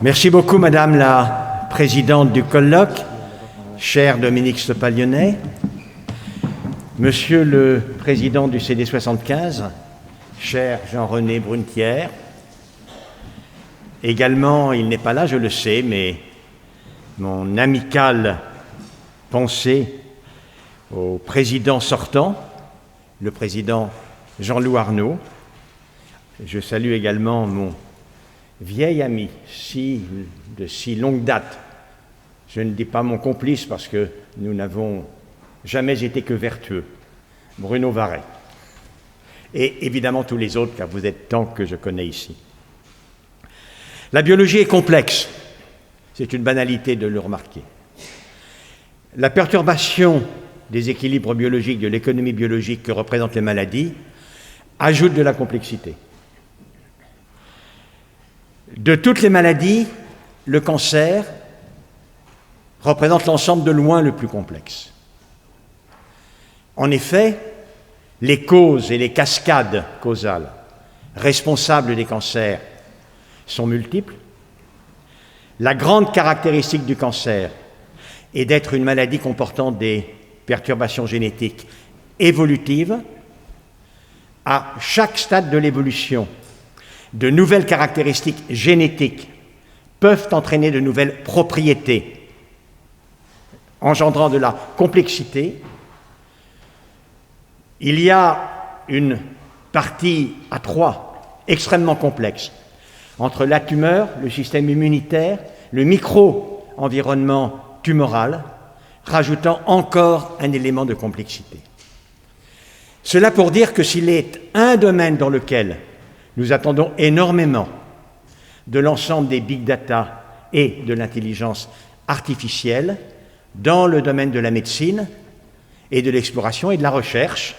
Merci beaucoup, Madame la Présidente du colloque, cher Dominique Stoppa-Lyonnais, Monsieur le Président du CD75, cher Jean-René Brunetière. Également, il n'est pas là, je le sais, mais mon amicale pensée au président sortant, le président Jean-Loup Arnaud. Je salue également mon vieil ami, de si longue date. Je ne dis pas mon complice parce que nous n'avons jamais été que vertueux, Bruno Varret. Et évidemment tous les autres, car vous êtes tant que je connais ici. La biologie est complexe, c'est une banalité de le remarquer. La perturbation des équilibres biologiques, de l'économie biologique que représentent les maladies, ajoute de la complexité. De toutes les maladies, le cancer représente l'ensemble de loin le plus complexe. En effet, les causes et les cascades causales responsables des cancers sont multiples. La grande caractéristique du cancer est d'être une maladie comportant des perturbations génétiques évolutives. À chaque stade de l'évolution, de nouvelles caractéristiques génétiques peuvent entraîner de nouvelles propriétés, engendrant de la complexité. Il y a une partie à trois extrêmement complexe entre la tumeur, le système immunitaire, le micro-environnement tumoral, rajoutant encore un élément de complexité. Cela pour dire que s'il est un domaine dans lequel nous attendons énormément de l'ensemble des big data et de l'intelligence artificielle dans le domaine de la médecine et de l'exploration et de la recherche,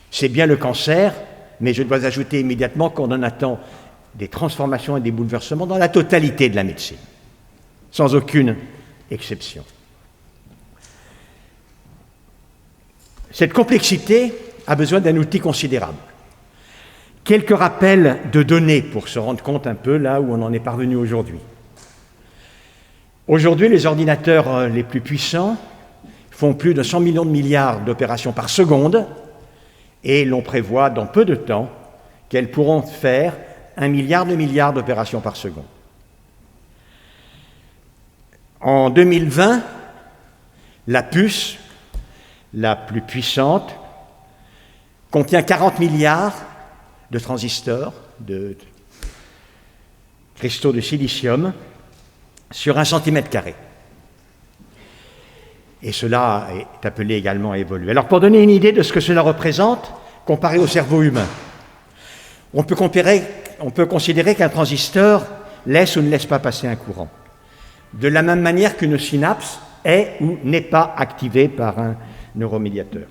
c'est bien le cancer, mais je dois ajouter immédiatement qu'on en attend des transformations et des bouleversements dans la totalité de la médecine, sans aucune exception. Cette complexité a besoin d'un outil considérable. Quelques rappels de données pour se rendre compte un peu là où on en est parvenu aujourd'hui. Aujourd'hui, les ordinateurs les plus puissants font plus de 100 millions de milliards d'opérations par seconde et l'on prévoit dans peu de temps qu'elles pourront faire 1 milliard de milliards d'opérations par seconde. En 2020, la puce la plus puissante contient 40 milliards de transistors, de cristaux de silicium, sur 1 cm². Et cela est appelé également à évoluer. Alors, pour donner une idée de ce que cela représente, comparé au cerveau humain, on peut considérer qu'un transistor laisse ou ne laisse pas passer un courant, de la même manière qu'une synapse est ou n'est pas activée par un neuromédiateur.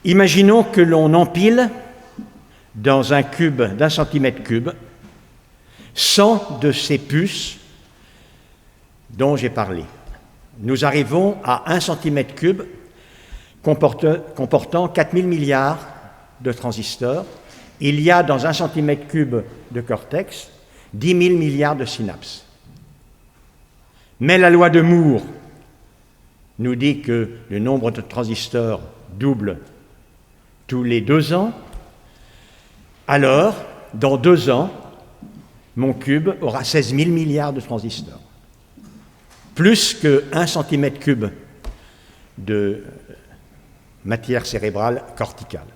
Imaginons que l'on empile dans un cube d'1 cm3 100 de ces puces dont j'ai parlé. Nous arrivons à 1 cm3 comportant 4000 milliards de transistors. Il y a dans 1 cm3 de cortex 10 000 milliards de synapses. Mais la loi de Moore nous dit que le nombre de transistors double tous les 2 ans. Alors, dans 2 ans, mon cube aura 16 000 milliards de transistors. Plus que 1 cm3 de matière cérébrale corticale.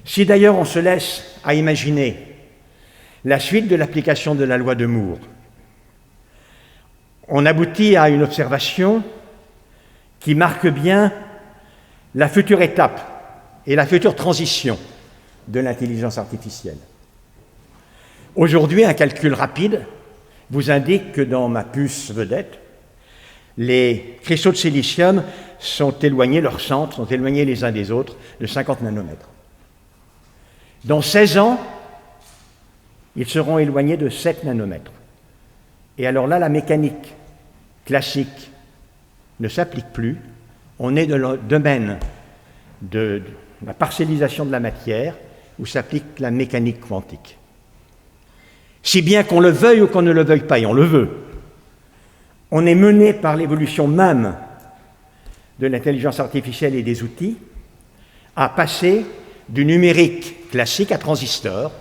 Si d'ailleurs on se laisse à imaginer la suite de l'application de la loi de Moore, on aboutit à une observation qui marque bien la future étape et la future transition de l'intelligence artificielle. Aujourd'hui, un calcul rapide vous indique que dans ma puce vedette, les cristaux de silicium sont éloignés, leurs centres sont éloignés les uns des autres de 50 nanomètres. Dans 16 ans, ils seront éloignés de 7 nanomètres. Et alors là, la mécanique classique ne s'applique plus. On est dans le domaine de la parcellisation de la matière où s'applique la mécanique quantique. si bien qu'on le veuille ou qu'on ne le veuille pas, et on le veut. On est mené par l'évolution même de l'intelligence artificielle et des outils à passer du numérique classique à transistor,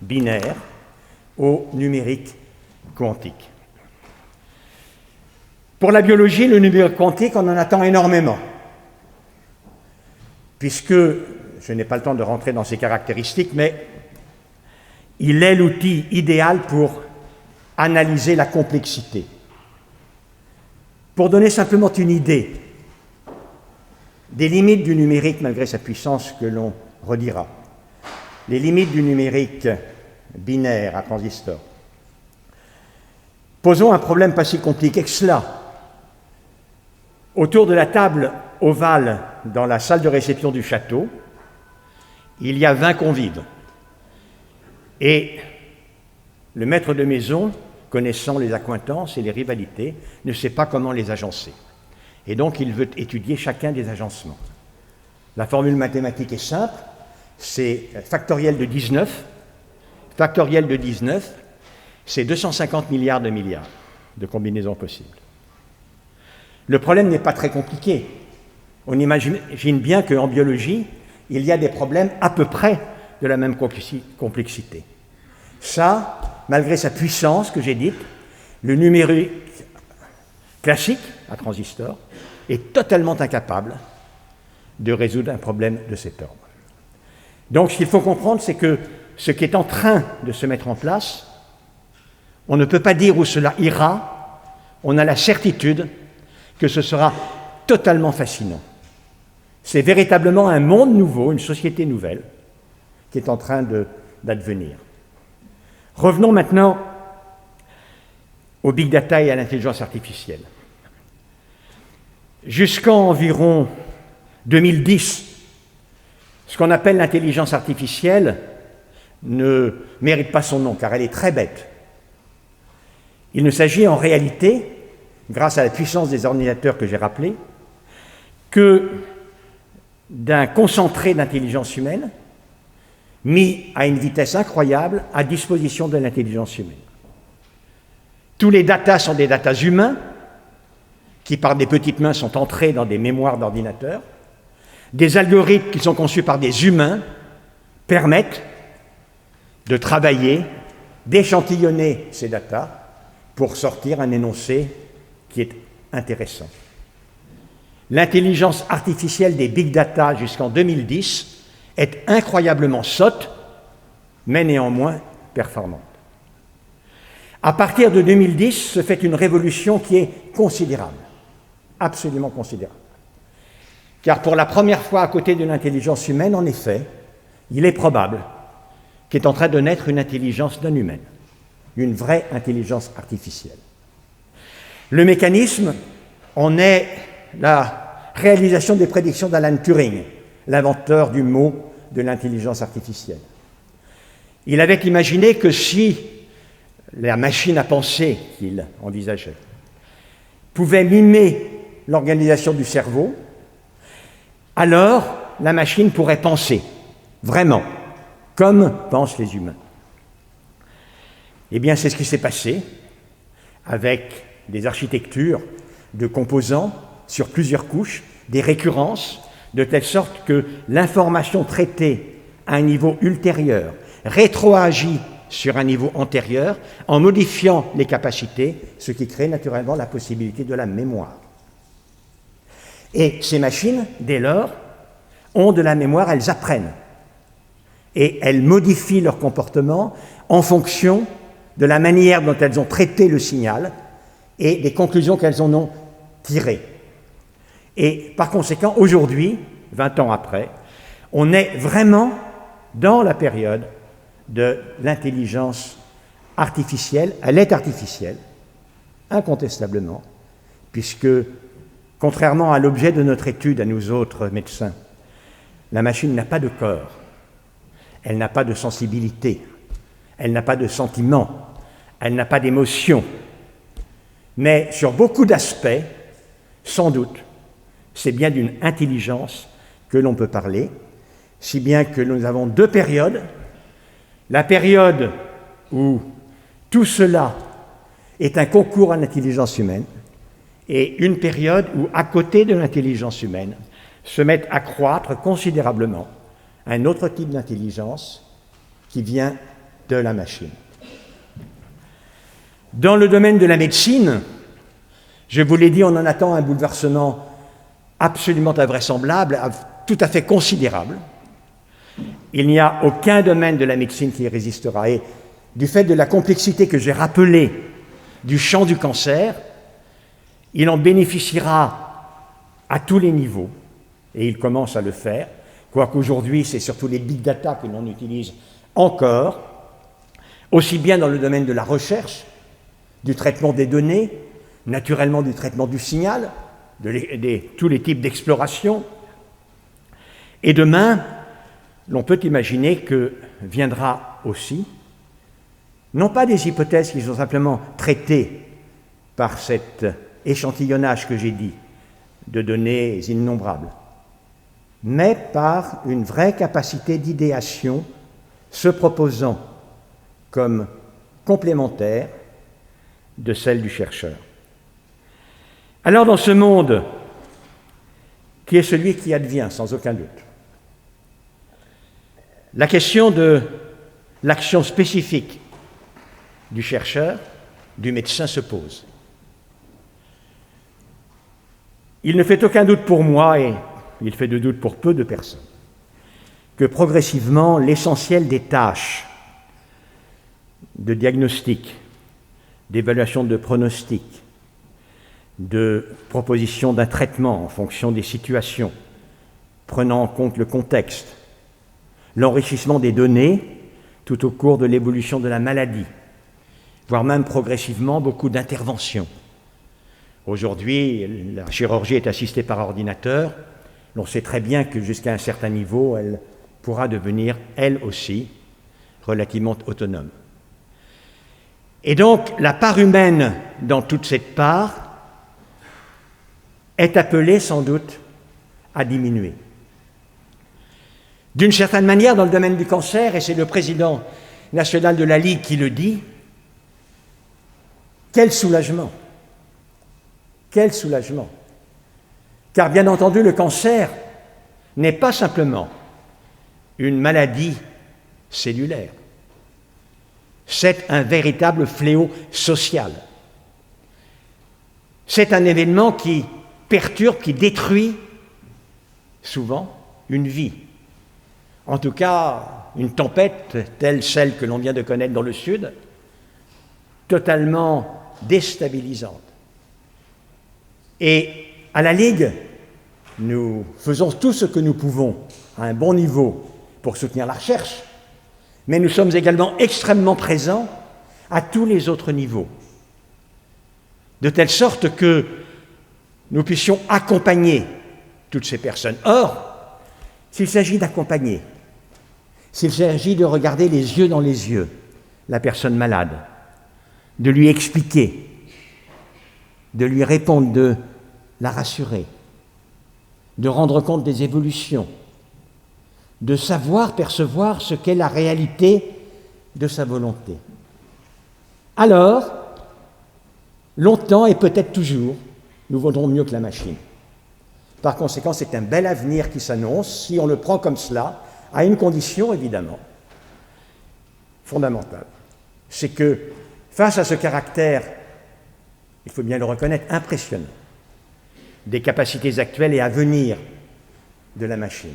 binaire, au numérique quantique. Pour la biologie, le numérique quantique, on en attend énormément, puisque, je n'ai pas le temps de rentrer dans ses caractéristiques, mais il est l'outil idéal pour analyser la complexité. Pour donner simplement une idée des limites du numérique, malgré sa puissance que l'on redira, les limites du numérique binaire à transistor. Posons un problème pas si compliqué que cela. Autour de la table ovale dans la salle de réception du château, il y a 20 convives. Et le maître de maison, connaissant les accointances et les rivalités, ne sait pas comment les agencer. Et donc, il veut étudier chacun des agencements. La formule mathématique est simple, c'est factoriel de 19. Factoriel de 19, c'est 250 milliards de combinaisons possibles. Le problème n'est pas très compliqué. On imagine bien qu'en biologie, il y a des problèmes à peu près de la même complexité. Ça, malgré sa puissance que j'ai dite, le numérique classique à transistor est totalement incapable de résoudre un problème de cet ordre. Donc, ce qu'il faut comprendre, c'est que ce qui est en train de se mettre en place, on ne peut pas dire où cela ira, on a la certitude que ce sera totalement fascinant. C'est véritablement un monde nouveau, une société nouvelle, qui est en train d'advenir. Revenons maintenant au big data et à l'intelligence artificielle. Jusqu'en environ 2010, ce qu'on appelle l'intelligence artificielle ne mérite pas son nom, car elle est très bête. Il ne s'agit en réalité, grâce à la puissance des ordinateurs que j'ai rappelés, que d'un concentré d'intelligence humaine mis à une vitesse incroyable à disposition de l'intelligence humaine. Tous les datas sont des datas humains qui, par des petites mains, sont entrés dans des mémoires d'ordinateurs. Des algorithmes qui sont conçus par des humains permettent de travailler, d'échantillonner ces datas pour sortir un énoncé qui est intéressant. L'intelligence artificielle des big data jusqu'en 2010 est incroyablement sotte, mais néanmoins performante. À partir de 2010, se fait une révolution qui est considérable, absolument considérable. Car pour la première fois à côté de l'intelligence humaine, en effet, il est probable qu'est en train de naître une intelligence non humaine, une vraie intelligence artificielle. Le mécanisme en est la réalisation des prédictions d'Alan Turing, l'inventeur du mot de l'intelligence artificielle. Il avait imaginé que si la machine à penser qu'il envisageait pouvait mimer l'organisation du cerveau, alors la machine pourrait penser, vraiment, comme pensent les humains. Eh bien, c'est ce qui s'est passé avec des architectures de composants sur plusieurs couches, des récurrences, de telle sorte que l'information traitée à un niveau ultérieur rétroagit sur un niveau antérieur en modifiant les capacités, ce qui crée naturellement la possibilité de la mémoire. Et ces machines, dès lors, ont de la mémoire, elles apprennent. Et elles modifient leur comportement en fonction de la manière dont elles ont traité le signal et des conclusions qu'elles en ont tirées. Et par conséquent, aujourd'hui, 20 ans après, on est vraiment dans la période de l'intelligence artificielle. Elle est artificielle, incontestablement, puisque, contrairement à l'objet de notre étude, à nous autres médecins, la machine n'a pas de corps, elle n'a pas de sensibilité, elle n'a pas de sentiment, elle n'a pas d'émotion. Mais sur beaucoup d'aspects, sans doute, c'est bien d'une intelligence que l'on peut parler, si bien que nous avons deux périodes. La période où Tout cela est un concours à l'intelligence humaine et une période où, à côté de l'intelligence humaine, se met à croître considérablement un autre type d'intelligence qui vient de la machine. Dans le domaine de la médecine, je vous l'ai dit, on en attend un bouleversement absolument invraisemblable, tout à fait considérable. Il n'y a aucun domaine de la médecine qui y résistera. Et du fait de la complexité que j'ai rappelée du champ du cancer, il en bénéficiera à tous les niveaux, et il commence à le faire, quoique aujourd'hui c'est surtout les big data que l'on utilise encore, aussi bien dans le domaine de la recherche, du traitement des données, naturellement du traitement du signal, tous les types d'exploration. Et demain, l'on peut imaginer que viendra aussi, non pas des hypothèses qui sont simplement traitées par cet échantillonnage que j'ai dit, de données innombrables, mais par une vraie capacité d'idéation se proposant comme complémentaire de celle du chercheur. Alors dans ce monde qui est celui qui advient, sans aucun doute, la question de l'action spécifique du chercheur, du médecin se pose. Il ne fait aucun doute pour moi, et il fait de doute pour peu de personnes, que progressivement l'essentiel des tâches de diagnostic, d'évaluation de pronostic, de proposition d'un traitement en fonction des situations, prenant en compte le contexte, l'enrichissement des données tout au cours de l'évolution de la maladie, voire même progressivement beaucoup d'interventions. Aujourd'hui, la chirurgie est assistée par ordinateur. On sait très bien que jusqu'à un certain niveau, elle pourra devenir, elle aussi, relativement autonome. Et donc, la part humaine dans toute cette part est appelée sans doute à diminuer. D'une certaine manière, dans le domaine du cancer, et c'est le président national de la Ligue qui le dit, quel soulagement! Quel soulagement! Car bien entendu, le cancer n'est pas simplement une maladie cellulaire. C'est un véritable fléau social. C'est un événement qui perturbe, qui détruit souvent une vie. En tout cas, une tempête telle celle que l'on vient de connaître dans le Sud, totalement déstabilisante. Et à la Ligue, nous faisons tout ce que nous pouvons à un bon niveau pour soutenir la recherche, mais nous sommes également extrêmement présents à tous les autres niveaux, de telle sorte que nous puissions accompagner toutes ces personnes. Or, s'il s'agit d'accompagner, s'il s'agit de regarder les yeux dans les yeux la personne malade, de lui expliquer, de lui répondre, de la rassurer, de rendre compte des évolutions, de savoir percevoir ce qu'est la réalité de sa volonté. Alors, longtemps et peut-être toujours, nous vaudrons mieux que la machine. Par conséquent, c'est un bel avenir qui s'annonce, si on le prend comme cela, à une condition évidemment fondamentale. C'est que, face à ce caractère, il faut bien le reconnaître, impressionnant, des capacités actuelles et à venir de la machine,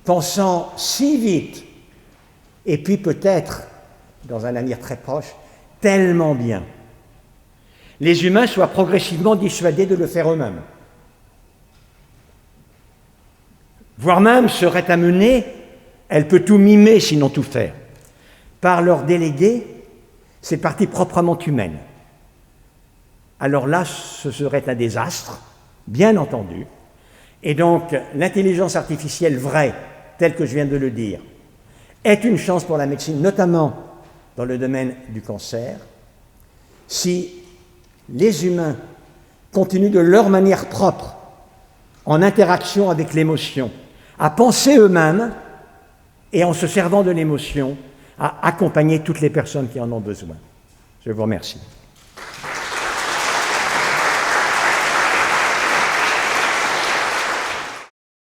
pensant si vite, et puis peut-être, dans un avenir très proche, tellement bien, les humains soient progressivement dissuadés de le faire eux-mêmes, voire même seraient amenés, elle peut tout mimer sinon tout faire, par leur déléguer ces parties proprement humaines. Alors là, ce serait un désastre, bien entendu, et donc l'intelligence artificielle vraie, telle que je viens de le dire, est une chance pour la médecine, notamment dans le domaine du cancer, si les humains continuent de leur manière propre, en interaction avec l'émotion, à penser eux-mêmes et en se servant de l'émotion, à accompagner toutes les personnes qui en ont besoin. Je vous remercie.